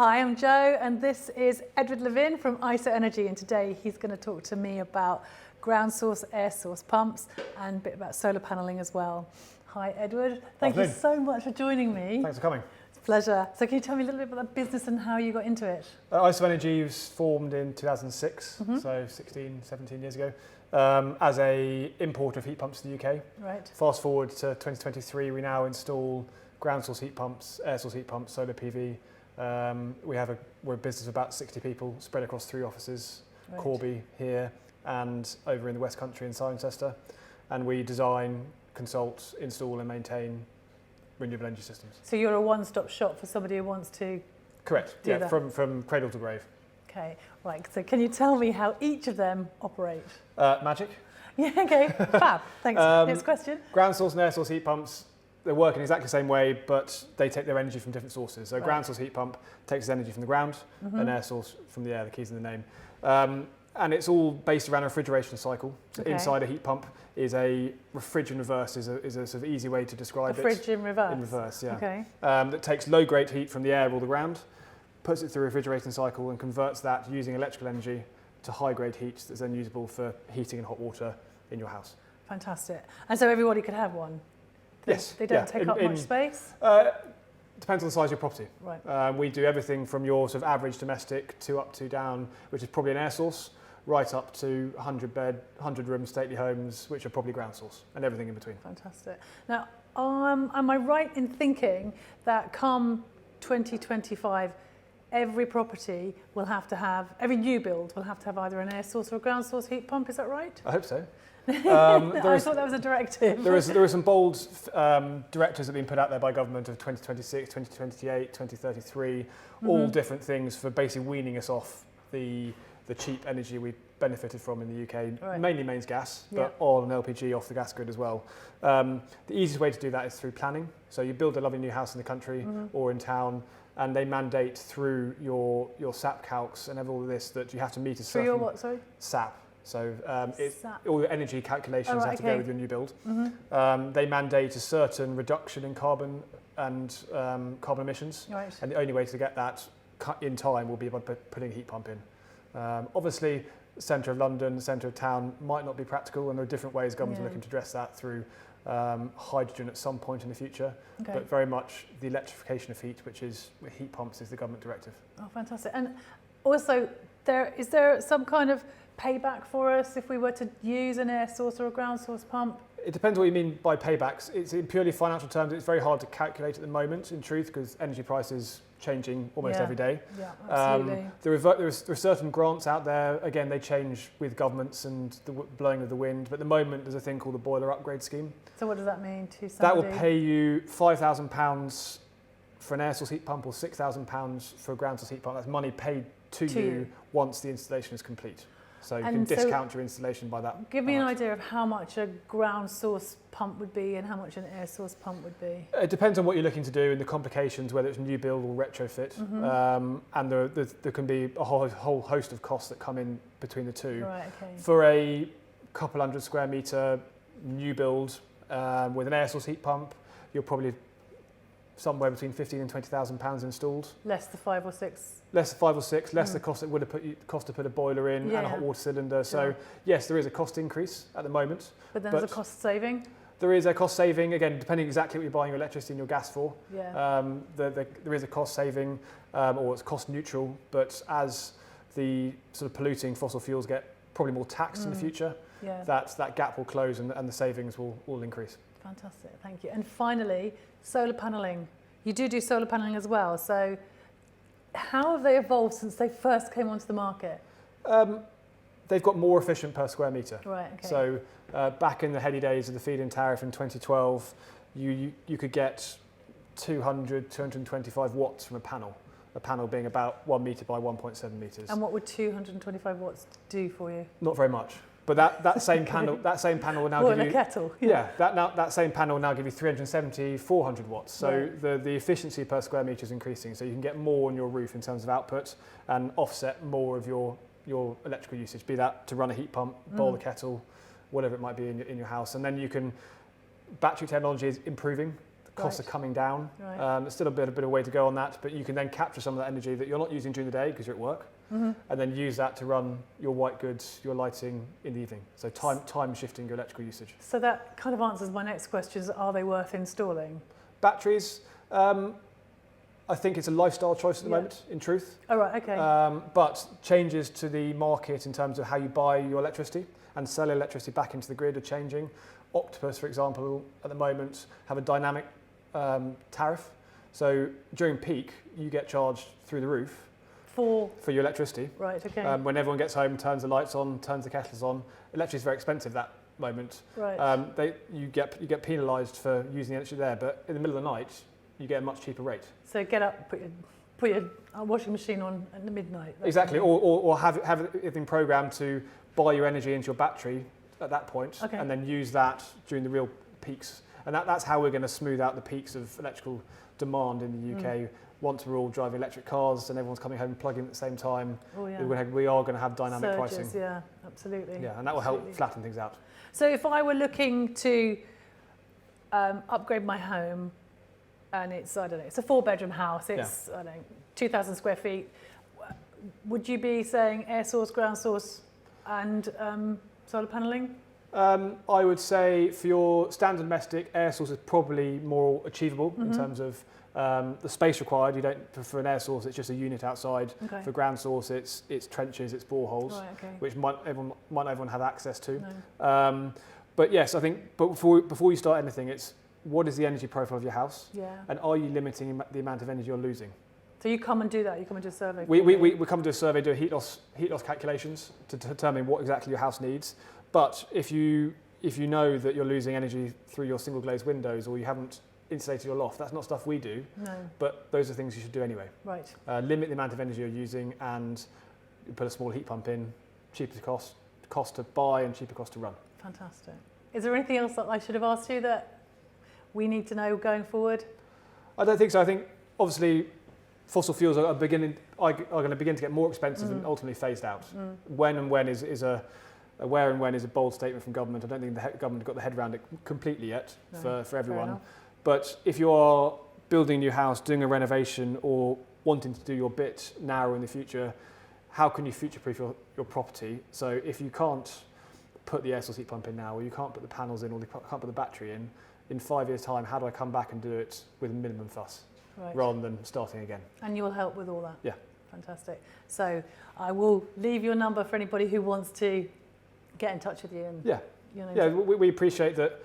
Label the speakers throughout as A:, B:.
A: Hi, I'm Jo, and this is Edward Levien from Isoenergy, and today he's going to talk to me about ground source, air source pumps and a bit about solar paneling as well. Hi, Edward. Thank you so much for joining me.
B: Thanks for coming.
A: It's a pleasure. So can you tell me a little bit about the business and how you got into it?
B: Isoenergy was formed in 2006, so 16, 17 years ago, as a importer of heat pumps to the UK.
A: Right.
B: Fast forward to 2023, we now install ground source heat pumps, air source heat pumps, solar PV. We're a business of about 60 people spread across 3 offices, right. Corby here and over in the West Country in Cirencester. And we design, consult, install and maintain renewable energy systems.
A: So you're a one-stop shop for somebody who wants to
B: Correct,
A: do that.
B: from cradle to grave.
A: Okay, right, so can you tell me how each of them operate?
B: Magic.
A: Yeah, okay, fab, thanks. Next question.
B: Ground source and air source heat pumps, they work in exactly the same way, but they take their energy from different sources. So a ground source heat pump takes its energy from the ground, and air source from the air, the key's in the name. And it's all based around a refrigeration cycle. So inside a heat pump is a refrigerant reverse, is a sort of easy way to describe it.
A: A fridge in reverse?
B: In reverse, yeah.
A: Okay.
B: That takes low-grade heat from the air or the ground, puts it through a refrigeration cycle and converts that using electrical energy to high-grade heat that's then usable for heating and hot water in your house.
A: Fantastic. And so everybody could have one?
B: Yes.
A: They don't take up much space?
B: Depends on the size of your property.
A: Right.
B: We do everything from your sort of average domestic to up to down, which is probably an air source, right up to 100 bed, 100 room stately homes, which are probably ground source, and everything in between.
A: Fantastic. Now, am I right in thinking that come 2025, every property will have to have, every new build will have to have either an air source or a ground source heat pump, is that right?
B: I hope so.
A: I thought that was a directive.
B: There are some bold directives that have been put out there by government of 2026, 2028, 2033, all different things for basically weaning us off the cheap energy we benefited from in the UK, mainly mains gas, but oil and LPG off the gas grid as well. The easiest way to do that is through planning. So you build a lovely new house in the country or in town, and they mandate through your SAP calcs and all of this that you have to meet a certain...
A: Through your what, sorry?
B: SAP. So all the energy calculations have to go with your new build. They mandate a certain reduction in carbon and carbon emissions. Right. And the only way to get that in time will be by putting a heat pump in. Obviously, centre of London, centre of town might not be practical, and there are different ways government are looking to address that through hydrogen at some point in the future. Okay. But very much the electrification of heat, which is heat pumps, is the government directive. Oh,
A: fantastic. And also, is there some kind of payback for us if we were to use an air source or a ground source pump?
B: It depends what you mean by paybacks. It's in purely financial terms. It's very hard to calculate at the moment, in truth, because energy prices changing almost every day.
A: Yeah, absolutely.
B: There are certain grants out there. Again, they change with governments and the blowing of the wind. But at the moment, there's a thing called the boiler upgrade scheme.
A: So what does that mean to somebody?
B: That will pay you £5,000 for an air source heat pump or £6,000 for a ground source heat pump. That's money paid to you once the installation is complete. So you can discount your installation by that.
A: Give me an idea of how much a ground source pump would be and how much an air source pump would be.
B: It depends on what you're looking to do and the complications, whether it's new build or retrofit. And there can be a whole host of costs that come in between the two. Right, okay. For a couple 100 square metre new build with an air source heat pump, you're probably somewhere between £15,000 and £20,000 installed.
A: Less the 5 or 6.
B: Less the 5 or 6, less the cost it would have cost to put a boiler in and a hot water cylinder. So yes, there is a cost increase at the moment. But then there's a cost saving? There is a cost saving, again, depending exactly what you're buying your electricity and your gas for. Yeah. There is a cost saving, or it's cost neutral, but as the sort of polluting fossil fuels get probably more taxed in the future, that gap will close and the savings will increase. Fantastic,
A: thank you. And finally, solar paneling. You do solar paneling as well, so how have they evolved since they first came onto the market?
B: They've got more efficient per square metre.
A: Right, okay.
B: So back in the heady days of the feed-in tariff in 2012, you could get 200, 225 watts from a panel being about 1 metre by 1.7 metres. And what would 225 watts do for you? Not very much. But that same panel will now give you... a kettle. Yeah, that same panel will now give you 370, 400 watts. So the efficiency per square metre is increasing. So you can get more on your roof in terms of output and offset more of your electrical usage, be that to run a heat pump, boil the kettle, whatever it might be in your house. And then battery technology is improving. Costs are coming down.
A: Right.
B: There's still a bit of way to go on that, but you can then capture some of that energy that you're not using during the day because you're at work, and then use that to run your white goods, your lighting in the evening. So time shifting your electrical usage.
A: So that kind of answers my next question, is are they worth installing?
B: Batteries, I think it's a lifestyle choice at the moment, in truth.
A: Oh, right, okay.
B: But changes to the market in terms of how you buy your electricity and sell electricity back into the grid are changing. Octopus, for example, at the moment have a dynamic tariff. So during peak, you get charged through the roof for your electricity.
A: Right, okay.
B: When everyone gets home, turns the lights on, turns the kettles on. Electricity is very expensive that moment.
A: Right.
B: You get penalised for using the energy there, but in the middle of the night, you get a much cheaper rate.
A: So get up, put your washing machine on at midnight.
B: Exactly, or have it been programmed to buy your energy into your battery at that point, and then use that during the real peaks. And that's how we're going to smooth out the peaks of electrical demand in the UK. Once we're all driving electric cars and everyone's coming home and plugging at the same time, we are going to have dynamic pricing.
A: Yeah, absolutely.
B: Yeah, and that will help flatten things out.
A: So if I were looking to upgrade my home, and it's, I don't know, it's a 4-bedroom house, it's, I don't know, 2,000 square feet, would you be saying air source, ground source and solar panelling?
B: I would say for your standard domestic, air source is probably more achievable in terms of the space required. You don't, for an air source, it's just a unit outside. For ground source, it's trenches, it's boreholes, which might not everyone have access to.
A: No.
B: But yes, I think before you start anything, it's what is the energy profile of your house, and are you limiting the amount of energy you're losing?
A: So you come and do that. You come and do a survey.
B: We come to a survey, do heat loss calculations to determine what exactly your house needs. But if you know that you're losing energy through your single glazed windows, or you haven't insulated your loft, that's not stuff we do.
A: No.
B: But those are things you should do anyway.
A: Right.
B: Limit the amount of energy you're using, and put a small heat pump in. Cheaper cost to buy and cheaper cost to run.
A: Fantastic. Is there anything else that I should have asked you that we need to know going forward?
B: I don't think so. I think obviously fossil fuels are going to begin to get more expensive and ultimately phased out. Where and when is a bold statement from government. I don't think the government got the head around it completely yet for everyone. But if you are building a new house, doing a renovation, or wanting to do your bit now or in the future, how can you future-proof your property? So if you can't put the air source heat pump in now, or you can't put the panels in, or you can't put the battery in 5 years' time, how do I come back and do it with minimum fuss, rather than starting again? And
A: you'll help with all that?
B: Yeah.
A: Fantastic. So I will leave your number for anybody who wants to get in touch with you. And
B: we appreciate that.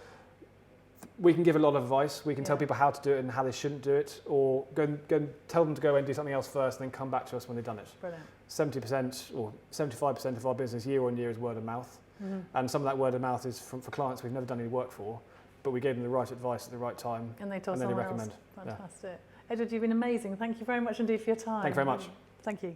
B: We can give a lot of advice. We can tell people how to do it and how they shouldn't do it, or go and tell them to go and do something else first, and then come back to us when they've done it.
A: Brilliant.
B: 70% or 75% of our business year on year is word of mouth, and some of that word of mouth is for clients we've never done any work for, but we gave them the right advice at the right time,
A: and they told
B: and then they
A: someone
B: recommend.
A: else. Fantastic. Edward, you've been amazing. Thank you very much indeed for your time.
B: Thank you very much.
A: Thank you.